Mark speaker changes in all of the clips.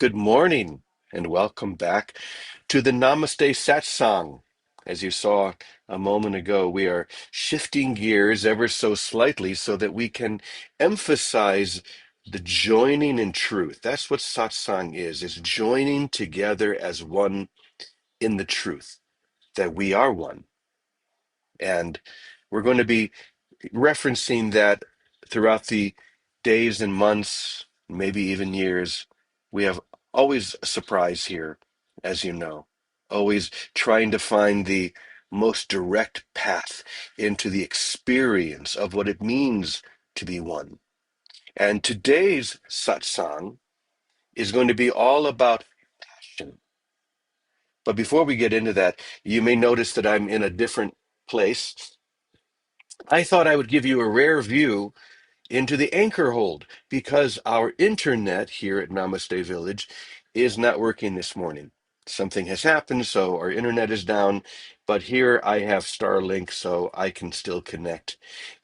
Speaker 1: Good morning, and welcome back to the Namaste Satsang. As you saw a moment ago, we are shifting gears ever so slightly so that we can emphasize the joining in truth. That's what satsang is joining together as one in the truth, that we are one. And we're going to be referencing that throughout the days and months, maybe even years. We have always a surprise here, as you know, always trying to find the most direct path into the experience of what it means to be one. And today's satsang is going to be all about passion. But before we get into that, you may notice that I'm in a different place. I thought I would give you a rare view into the anchor hold because our internet here at Namaste Village is not working this morning. Something has happened, so our internet is down, but here I have Starlink, so I can still connect.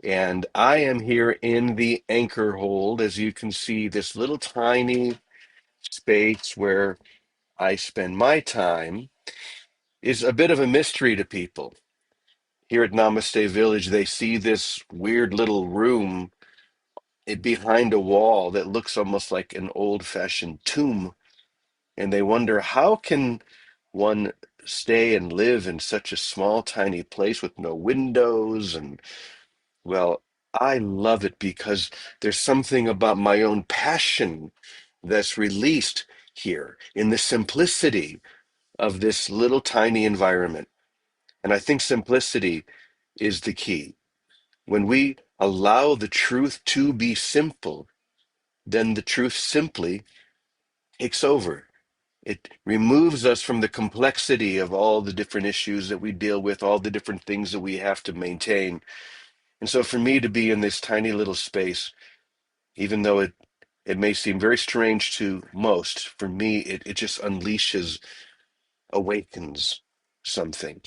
Speaker 1: And I am here in the anchor hold, as you can see, this little tiny space where I spend my time is a bit of a mystery to people. Here at Namaste Village, they see this weird little room behind a wall that looks almost like an old-fashioned tomb, and they wonder how can one stay and live in such a small, tiny place with no windows. And well, I love it because there's something about my own passion that's released here in the simplicity of this little tiny environment. And I think simplicity is the key. When we allow the truth to be simple, then the truth simply takes over. It removes us from the complexity of all the different issues that we deal with, all the different things that we have to maintain. And so for me to be in this tiny little space, even though it may seem very strange to most, for me, it just unleashes, awakens something.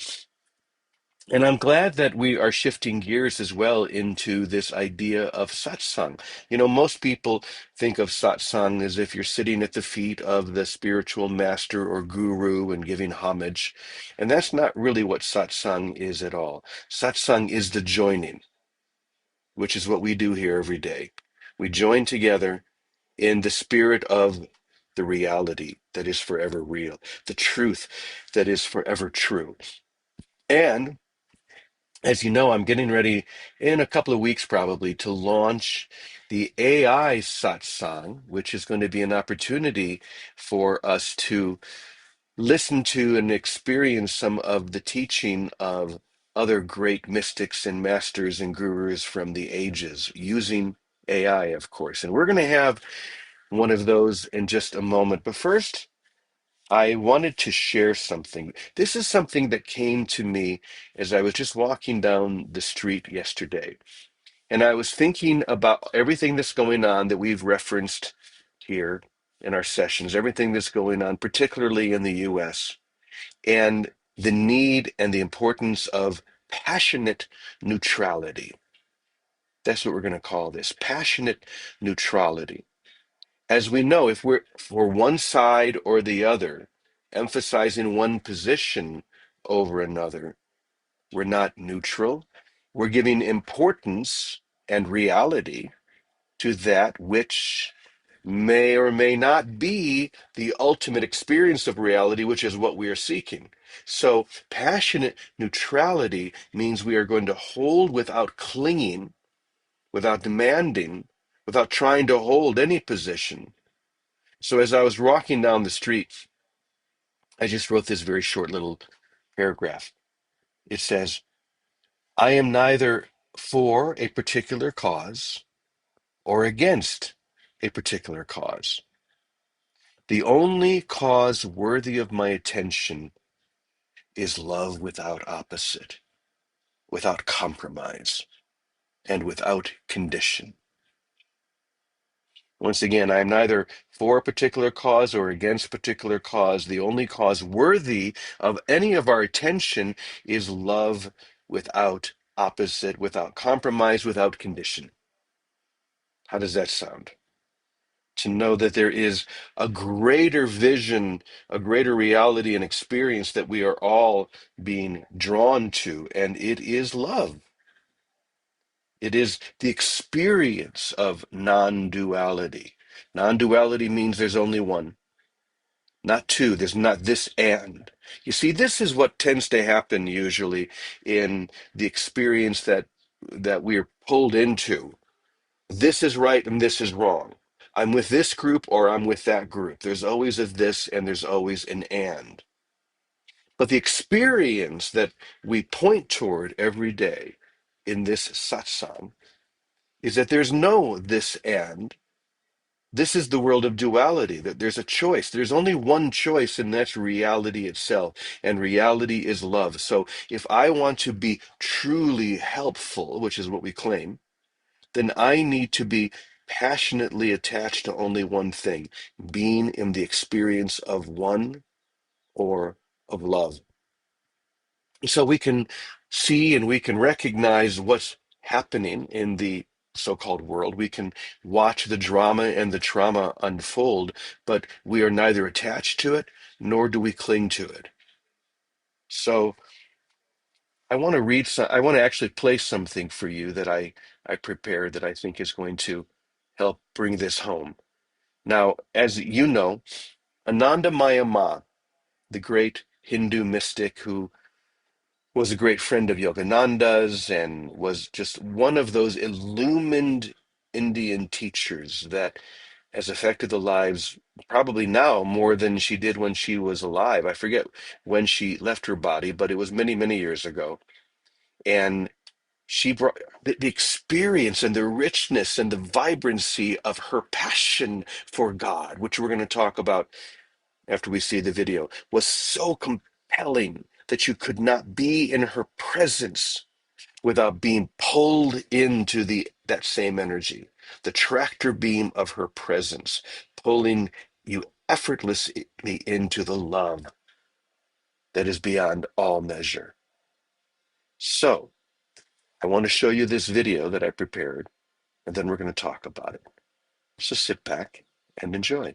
Speaker 1: And I'm glad that we are shifting gears as well into this idea of satsang. You know, most people think of satsang as if you're sitting at the feet of the spiritual master or guru and giving homage. And that's not really what satsang is at all. Satsang is the joining, which is what we do here every day. We join together in the spirit of the reality that is forever real, the truth that is forever true. And as you know, I'm getting ready in a couple of weeks probably to launch the AI satsang, which is going to be an opportunity for us to listen to and experience some of the teaching of other great mystics and masters and gurus from the ages using AI, of course. And we're going to have one of those in just a moment. But first, I wanted to share something. This is something that came to me as I was just walking down the street yesterday. And I was thinking about everything that's going on that we've referenced here in our sessions, everything that's going on, particularly in the US, and the need and the importance of passionate neutrality. That's what we're going to call this, passionate neutrality. As we know, if we're for one side or the other, emphasizing one position over another, we're not neutral. We're giving importance and reality to that which may or may not be the ultimate experience of reality, which is what we are seeking. So, passionate neutrality means we are going to hold without clinging, without demanding, without trying to hold any position. So as I was walking down the street, I just wrote this very short little paragraph. It says, I am neither for a particular cause or against a particular cause. The only cause worthy of my attention is love without opposite, without compromise, and without condition. Once again, I am neither for a particular cause or against a particular cause. The only cause worthy of any of our attention is love without opposite, without compromise, without condition. How does that sound? to know that there is a greater vision, a greater reality and experience that we are all being drawn to, and it is love. It is the experience of non-duality. Non-duality means there's only one, not two. There's not this and. You see, this is what tends to happen usually in the experience that we're pulled into. This is right and this is wrong. I'm with this group or I'm with that group. There's always a this and there's always an and. But the experience that we point toward every day in this satsang is that there's no this and. This is the world of duality, that there's a choice. There's only one choice, and that's reality itself. And reality is love. So if I want to be truly helpful, which is what we claim, then I need to be passionately attached to only one thing, being in the experience of one or of love. So we can see and we can recognize what's happening in the so-called world. We can watch the drama and the trauma unfold, but we are neither attached to it nor do we cling to it. So I want to read some, I want to actually play something for you that I prepared that I think is going to help bring this home. Now, as you know, Anandamaya Ma, the great Hindu mystic who was a great friend of Yogananda's and was just one of those illumined Indian teachers that has affected the lives probably now more than she did when she was alive. I forget when she left her body, but it was many, many years ago. And she brought the experience and the richness and the vibrancy of her passion for God, which we're going to talk about after we see the video, was so compelling that you could not be in her presence without being pulled into that same energy, the tractor beam of her presence, pulling you effortlessly into the love that is beyond all measure. So, I want to show you this video that I prepared, and then we're going to talk about it. So sit back and enjoy.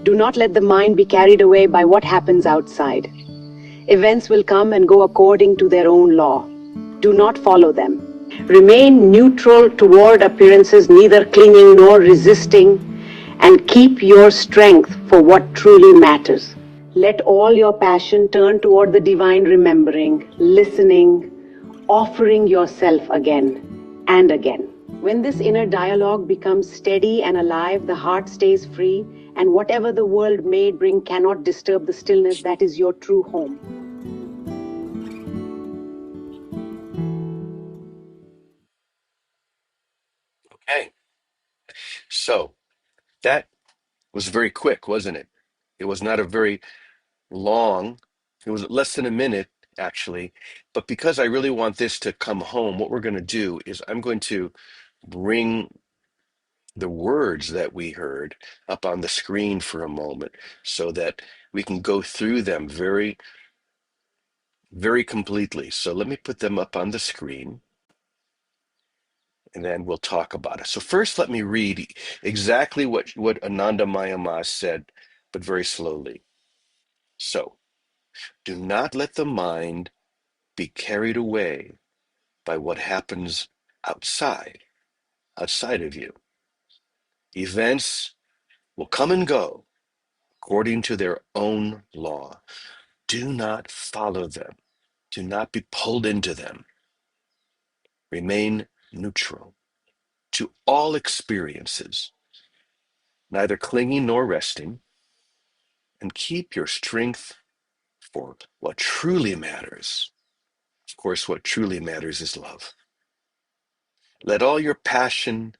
Speaker 2: Do not let the mind be carried away by what happens outside. Events will come and go according to their own law. Do not follow them. Remain neutral toward appearances, neither clinging nor resisting, and keep your strength for what truly matters. Let all your passion turn toward the divine, remembering, listening, offering yourself again and again. When this inner dialogue becomes steady and alive, the heart stays free, and whatever the world may bring cannot disturb the stillness that is your true home.
Speaker 1: Okay, so that was very quick, wasn't it? It was not a very long, it was less than a minute actually. But because I really want this to come home, what we're going to do is I'm going to bring the words that we heard up on the screen for a moment so that we can go through them very, very completely. So let me put them up on the screen and then we'll talk about it. So first, let me read exactly what Ananda Mayama said, but very slowly. So, do not let the mind be carried away by what happens outside of you. Events will come and go according to their own law. Do not follow them. Do not be pulled into them. Remain neutral to all experiences, neither clinging nor resting, and keep your strength for what truly matters. Of course, what truly matters is love. Let all your passion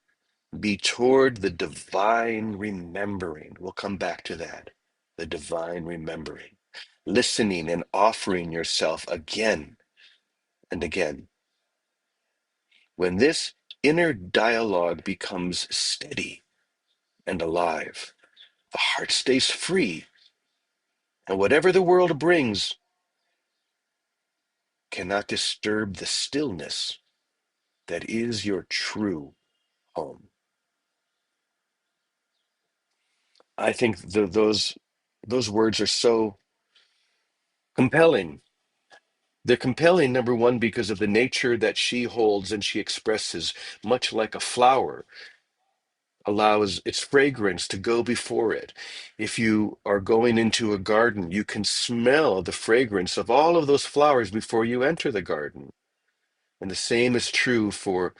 Speaker 1: be toward the divine remembering. We'll come back to that. The divine remembering. Listening and offering yourself again and again. When this inner dialogue becomes steady and alive. The heart stays free, and whatever the world brings cannot disturb the stillness that is your true home. I think those words are so compelling. They're compelling, number one, because of the nature that she holds and she expresses, much like a flower allows its fragrance to go before it. If you are going into a garden, you can smell the fragrance of all of those flowers before you enter the garden. And the same is true for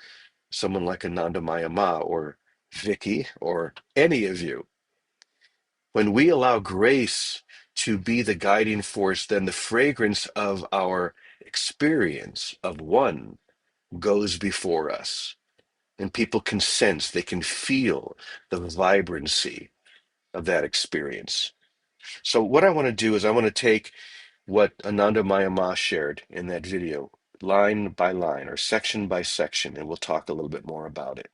Speaker 1: someone like Ananda Ma or Vicky or any of you. When we allow grace to be the guiding force, then the fragrance of our experience of one goes before us. And people can sense, they can feel the vibrancy of that experience. So what I want to do is I want to take what Ananda Ma shared in that video, line by line or section by section, and we'll talk a little bit more about it.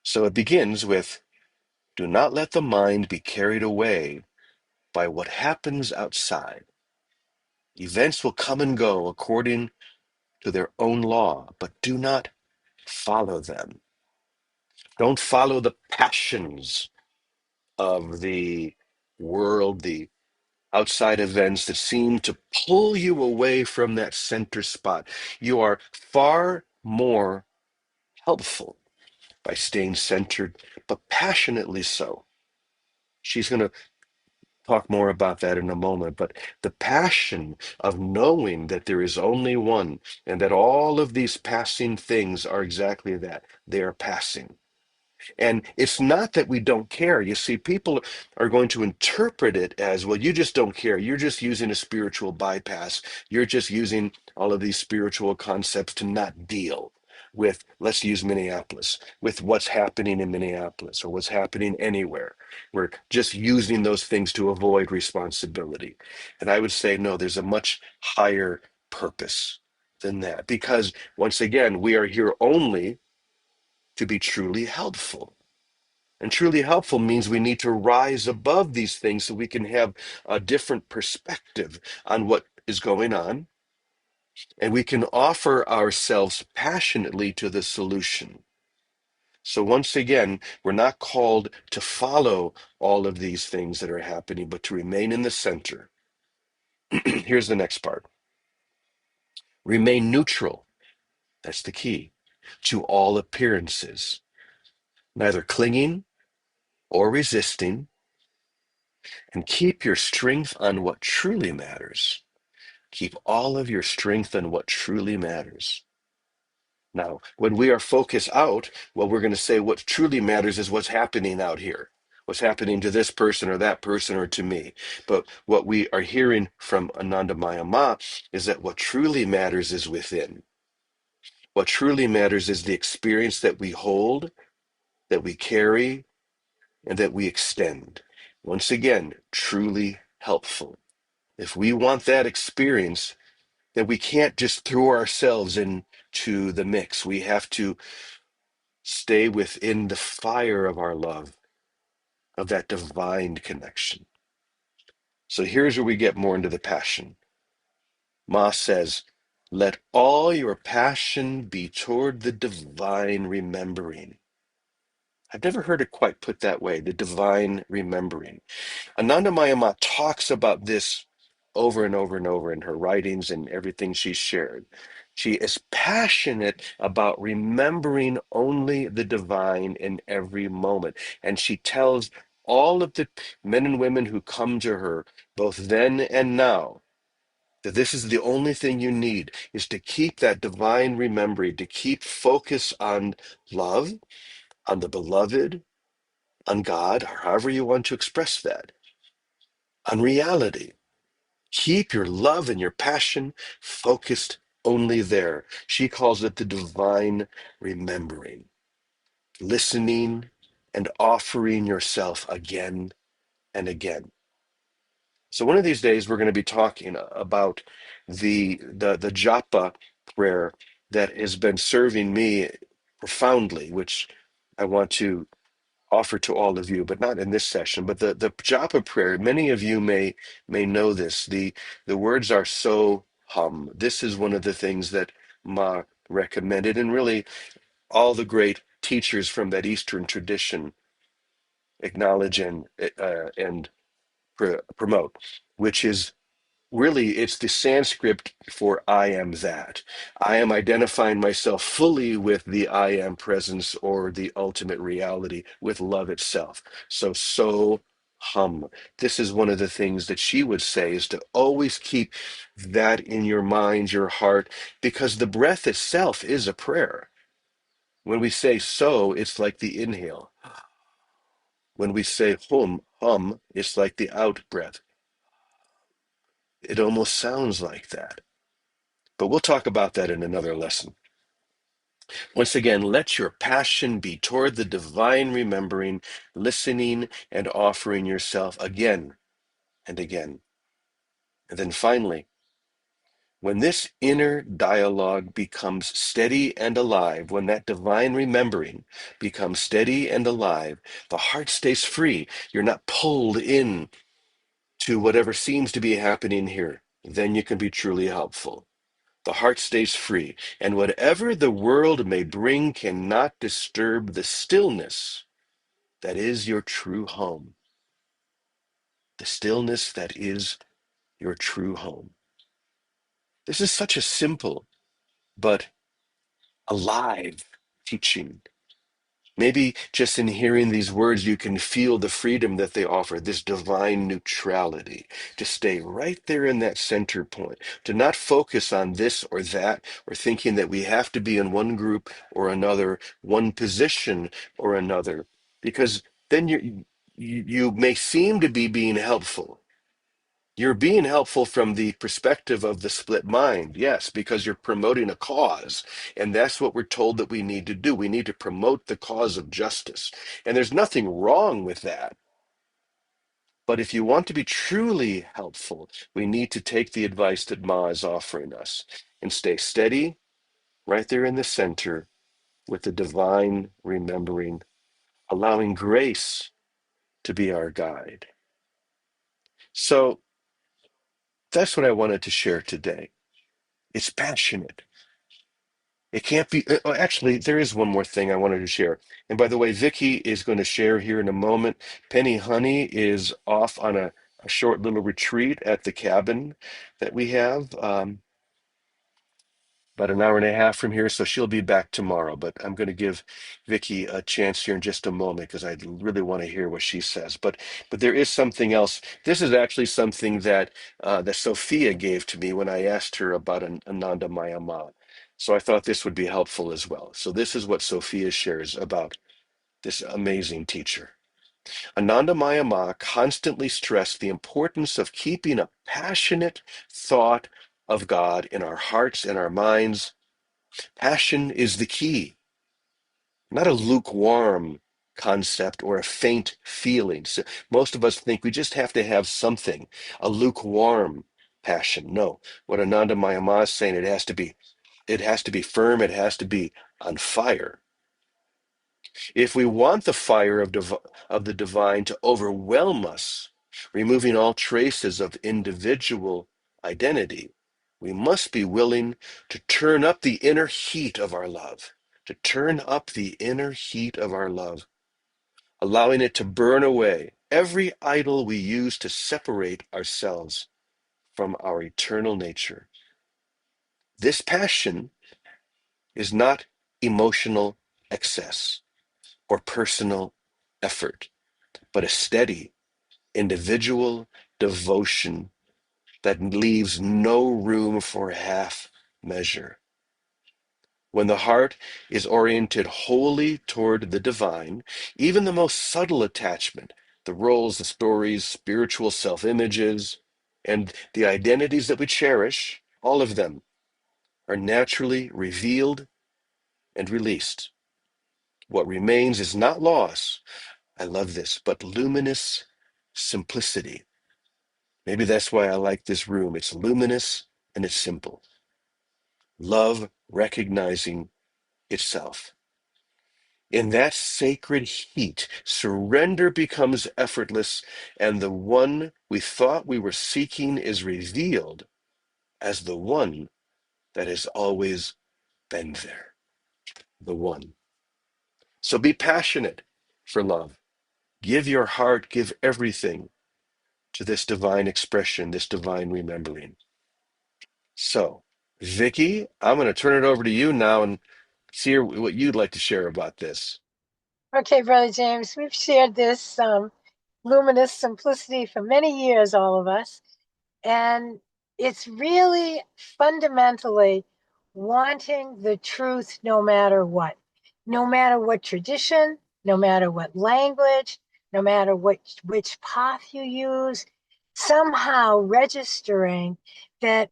Speaker 1: So it begins with, do not let the mind be carried away by what happens outside. Events will come and go according to their own law, but do not follow them. Don't follow the passions of the world, the outside events that seem to pull you away from that center spot. You are far more helpful by staying centered, but passionately so. She's going to talk more about that in a moment, but the passion of knowing that there is only one and that all of these passing things are exactly that. They are passing. And it's not that we don't care. You see, people are going to interpret it as, well, you just don't care. You're just using a spiritual bypass. You're just using all of these spiritual concepts to not deal with, let's use Minneapolis, with what's happening in Minneapolis or what's happening anywhere. We're just using those things to avoid responsibility. And I would say, no, there's a much higher purpose than that. Because once again, we are here only to be truly helpful. And truly helpful means we need to rise above these things so we can have a different perspective on what is going on. And we can offer ourselves passionately to the solution. So once again, we're not called to follow all of these things that are happening, but to remain in the center. Here's the next part. Remain neutral. That's the key to all appearances, neither clinging or resisting, and keep your strength on what truly matters. Keep all of your strength on what truly matters. Now, when we are focused out, well, we're going to say what truly matters is what's happening out here, what's happening to this person or that person or to me. But what we are hearing from Ananda Ma is that what truly matters is within. What truly matters is the experience that we hold, that we carry, and that we extend. Once again, truly helpful. If we want that experience, then we can't just throw ourselves into the mix. We have to stay within the fire of our love, of that divine connection. So here's where we get more into the passion. Ma says, let all your passion be toward the divine remembering. I've never heard it quite put that way, the divine remembering. Ananda Ma talks about this over and over and over in her writings and everything she's shared. She is passionate about remembering only the divine in every moment. And she tells all of the men and women who come to her, both then and now, that this is the only thing you need, is to keep that divine remembering, to keep focus on love, on the beloved, on God, or however you want to express that, on reality. Keep your love and your passion focused only there. She calls it the divine remembering, listening and offering yourself again and again. So one of these days we're going to be talking about the japa prayer that has been serving me profoundly, which I want to offer to all of you, but not in this session. But the japa prayer, many of you may know this. The words are so hum. This is one of the things that Ma recommended, and really all the great teachers from that Eastern tradition acknowledge and promote, which is really, it's the Sanskrit for I am that. I am identifying myself fully with the I am presence or the ultimate reality, with love itself. So hum. This is one of the things that she would say, is to always keep that in your mind, your heart, because the breath itself is a prayer. When we say so, it's like the inhale. When we say hum, it's like the out breath. It almost sounds like that. But we'll talk about that in another lesson. Once again, let your passion be toward the divine, remembering, listening, and offering yourself again and again. And then finally, when this inner dialogue becomes steady and alive, when that divine remembering becomes steady and alive, the heart stays free. You're not pulled in to whatever seems to be happening here. Then you can be truly helpful. The heart stays free, and whatever the world may bring cannot disturb the stillness that is your true home. The stillness that is your true home. This is such a simple but alive teaching. Maybe just in hearing these words, you can feel the freedom that they offer, this divine neutrality, to stay right there in that center point, to not focus on this or that, or thinking that we have to be in one group or another, one position or another, because then you may seem to be being helpful. You're being helpful from the perspective of the split mind, yes, because you're promoting a cause. And that's what we're told that we need to do. We need to promote the cause of justice. And there's nothing wrong with that. But if you want to be truly helpful, we need to take the advice that Ma is offering us and stay steady right there in the center with the divine remembering, allowing grace to be our guide. So that's what I wanted to share today. It's passionate. It can't be. Actually, there is one more thing I wanted to share. And by the way, Vicky is going to share here in a moment. Penny Honey is off on a short little retreat at the cabin that we have, about an hour and a half from here. So she'll be back tomorrow. But I'm going to give Vicky a chance here in just a moment because I really want to hear what she says. But there is something else. This is actually something that Sophia gave to me when I asked her about an Ananda Mayama. So I thought this would be helpful as well. So this is what Sophia shares about this amazing teacher. Ananda Mayama constantly stressed the importance of keeping a passionate thought of God in our hearts and our minds. Passion is the key, not a lukewarm concept or a faint feeling. So most of us think we just have to have something, a lukewarm passion. No, what Ananda Mayama is saying, it has to be firm, it has to be on fire. If we want the fire of the divine to overwhelm us, removing all traces of individual identity, we must be willing to turn up the inner heat of our love, to turn up the inner heat of our love, allowing it to burn away every idol we use to separate ourselves from our eternal nature. This passion is not emotional excess or personal effort, but a steady individual devotion that leaves no room for half measure. When the heart is oriented wholly toward the divine, even the most subtle attachment, the roles, the stories, spiritual self images, and the identities that we cherish, all of them are naturally revealed and released. What remains is not loss, I love this, but luminous simplicity. Maybe that's why I like this room. It's luminous and it's simple. Love recognizing itself. In that sacred heat, surrender becomes effortless, and the one we thought we were seeking is revealed as the one that has always been there. The one. So be passionate for love. Give your heart, give everything to this divine expression, this divine remembering. So, Vicky, I'm going to turn it over to you now and see what you'd like to share about this.
Speaker 3: Okay, Brother James, we've shared this luminous simplicity for many years, all of us. And it's really fundamentally wanting the truth no matter what. No matter what tradition, no matter what language, no matter which path you use, somehow registering that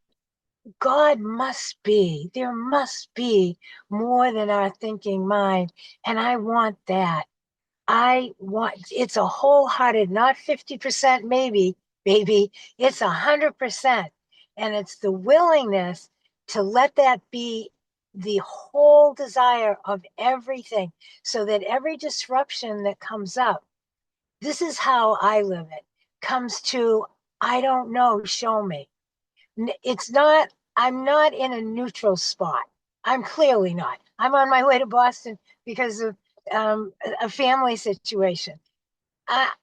Speaker 3: God must be, there must be more than our thinking mind. And I want that. I want, it's a wholehearted, not 50% maybe, baby. It's 100%. And it's the willingness to let that be the whole desire of everything, so that every disruption that comes up, this is how I live it, comes to, I don't know, show me. It's not, I'm not in a neutral spot. I'm clearly not. I'm on my way to Boston because of a family situation.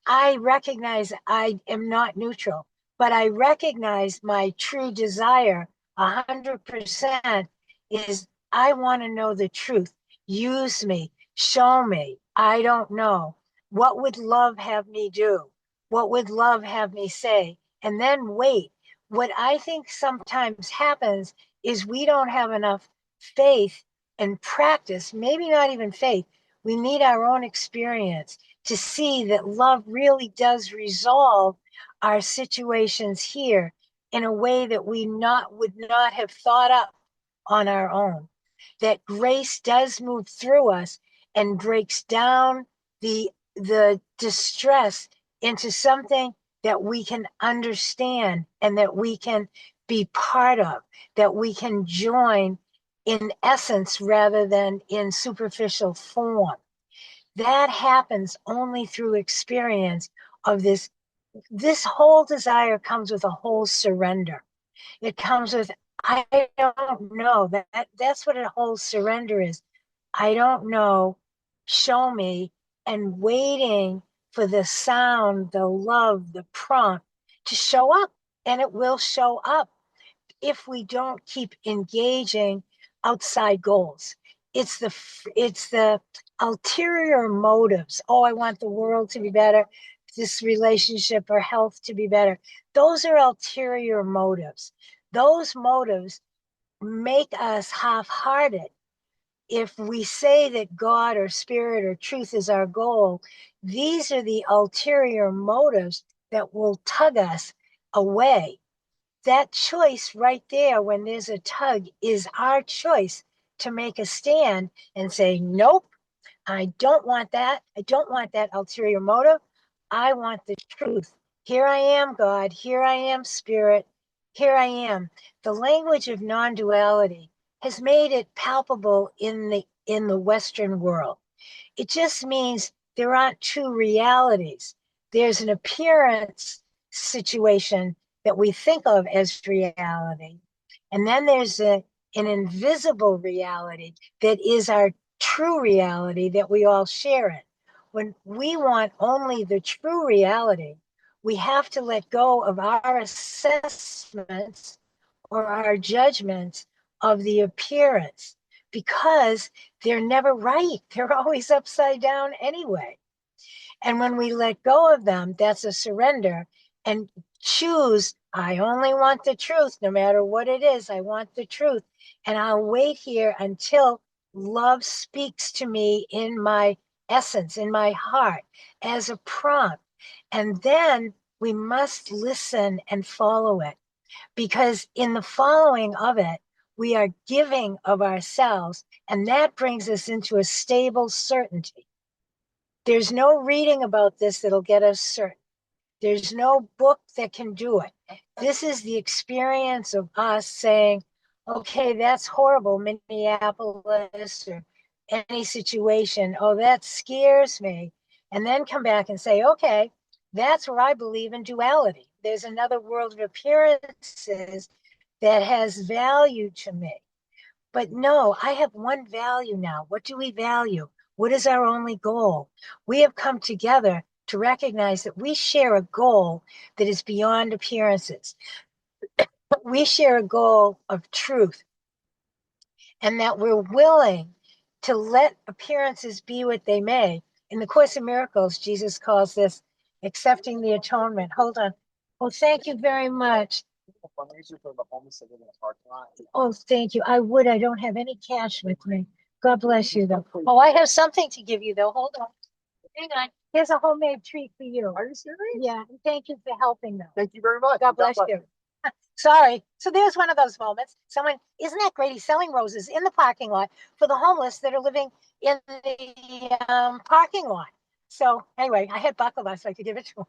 Speaker 3: I recognize I am not neutral, but I recognize my true desire 100% is I want to know the truth. Use me, show me. I don't know. What would love have me do? What would love have me say? And then wait. What I think sometimes happens is we don't have enough faith and practice, maybe not even faith. We need our own experience to see that love really does resolve our situations here in a way that we would not have thought up on our own. That grace does move through us and breaks down the distress into something that we can understand and that we can be part of, that we can join in essence rather than in superficial form. That happens only through experience of this whole desire comes with a whole surrender. It comes with, I don't know. That's what a whole surrender is. I don't know, show me, and waiting for the sound, the love, the prompt to show up. And it will show up if we don't keep engaging outside goals. It's the ulterior motives. Oh, I want the world to be better, this relationship or health to be better. Those are ulterior motives. Those motives make us half-hearted. If we say that God or spirit or truth is our goal, these are the ulterior motives that will tug us away. That choice right there, when there's a tug, is our choice to make a stand and say, nope, I don't want that. I don't want that ulterior motive. I want the truth. Here I am, God. Here I am, Spirit. Here I am. The language of non-duality has made it palpable in the Western world. It just means there aren't two realities. There's an appearance situation that we think of as reality. And then there's an invisible reality that is our true reality that we all share in. When we want only the true reality, we have to let go of our assessments or our judgments of the appearance, because they're never right. They're always upside down anyway. And when we let go of them, that's a surrender, and choose, I only want the truth, no matter what it is. I want the truth. And I'll wait here until love speaks to me in my essence, in my heart, as a prompt. And then we must listen and follow it, because in the following of it, we are giving of ourselves, and that brings us into a stable certainty. There's no reading about this that'll get us certain. There's no book that can do it. This is the experience of us saying, okay, that's horrible, Minneapolis or any situation, oh, that scares me, and then come back and say, okay, that's where I believe in duality. There's another world of appearances that has value to me. But no, I have one value now. What do we value? What is our only goal? We have come together to recognize that we share a goal that is beyond appearances. We share a goal of truth, and that we're willing to let appearances be what they may. In the Course in Miracles, Jesus calls this accepting the atonement. Hold on. Oh, thank you very much. Oh, thank you. I would. I don't have any cash with me. God bless you, though. Oh, I have something to give you, though. Hold on. Hang on. Here's a homemade treat for you. Are you serious? Yeah. And thank you for helping, though. Thank you very much. God bless you. Sorry. So there's one of those moments. Someone, isn't that great? He's selling roses in the parking lot for the homeless that are living in the parking lot. So anyway, I had baklava, so I could give it to him.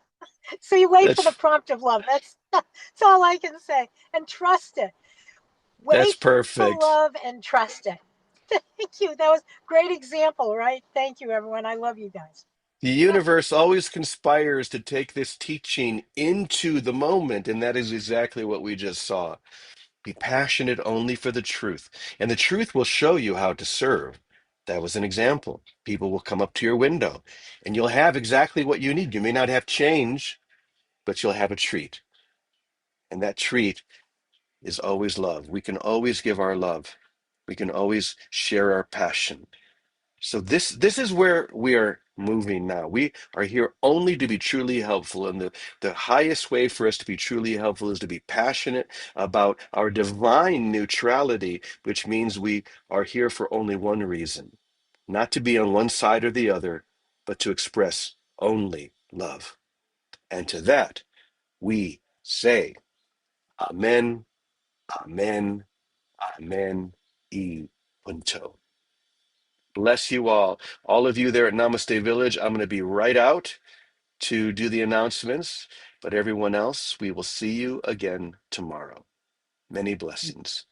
Speaker 3: So you wait for the
Speaker 1: That's
Speaker 3: prompt of love. That's all I can say. And trust it.
Speaker 1: that's
Speaker 3: Wait for
Speaker 1: perfect.
Speaker 3: love and trust it. Thank you. That was a great example, right? Thank you, everyone. I love you guys.
Speaker 1: The universe always conspires to take this teaching into the moment, and that is exactly what we just saw. Be passionate only for the truth, and the truth will show you how to serve. That was an example. People will come up to your window, and you'll have exactly what you need. You may not have change, but you'll have a treat. And that treat is always love. We can always give our love. We can always share our passion. So this is where we are moving now. We are here only to be truly helpful, and the highest way for us to be truly helpful is to be passionate about our divine neutrality, which means we are here for only one reason, not to be on one side or the other, but to express only love. And to that we say, Amen, Amen, Amen, e punto. Bless you all of you there at Namaste Village. I'm going to be right out to do the announcements, but everyone else, we will see you again tomorrow. Many blessings.